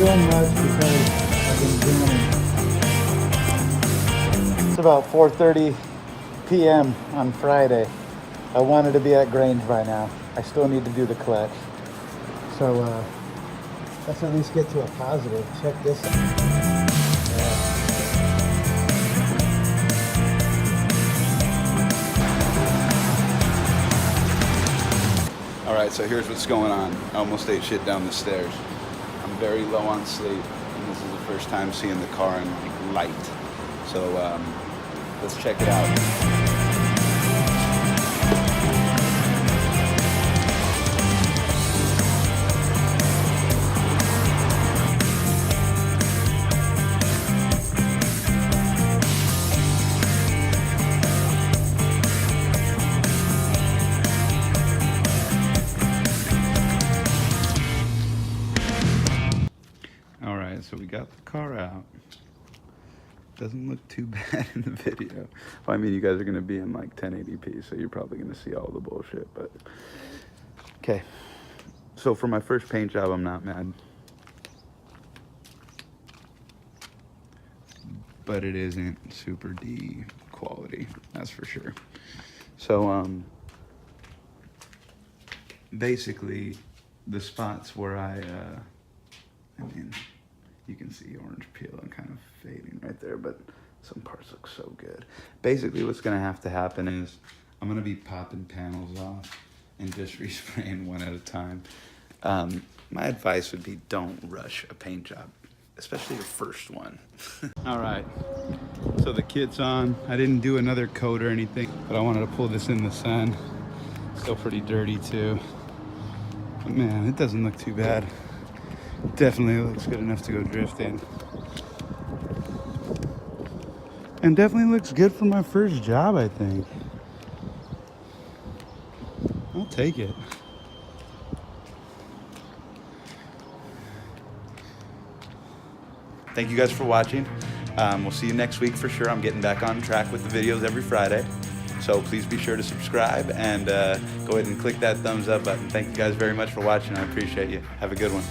been much because I've been doing it. It's about 4:30 p.m. on Friday. I wanted to be at Grange by now. I still need to do the clutch. So let's at least get to a positive. Check this out. All right, so here's what's going on. I almost ate shit down the stairs. I'm very low on sleep, and this is the first time seeing the car in like light. So let's check it out. All right, so we got the car out. Doesn't look too bad in the video. Well, I mean, you guys are gonna be in like 1080p, so you're probably gonna see all the bullshit, but. Okay, so for my first paint job, I'm not mad. But it isn't super D quality, that's for sure. So, basically, the spots where I mean, you can see orange peel and kind of fading right there, but some parts look so good. Basically, what's gonna have to happen is I'm gonna be popping panels off and just respraying one at a time. My advice would be don't rush a paint job, especially your first one. All right, so the kit's on. I didn't do another coat or anything, but I wanted to pull this in the sun. Still pretty dirty too. But man, it doesn't look too bad. Definitely looks good enough to go drifting. And definitely looks good for my first job, I think. I'll take it. Thank you guys for watching. We'll see you next week for sure. I'm getting back on track with the videos every Friday. So please be sure to subscribe and go ahead and click that thumbs up button. Thank you guys very much for watching. I appreciate you. Have a good one.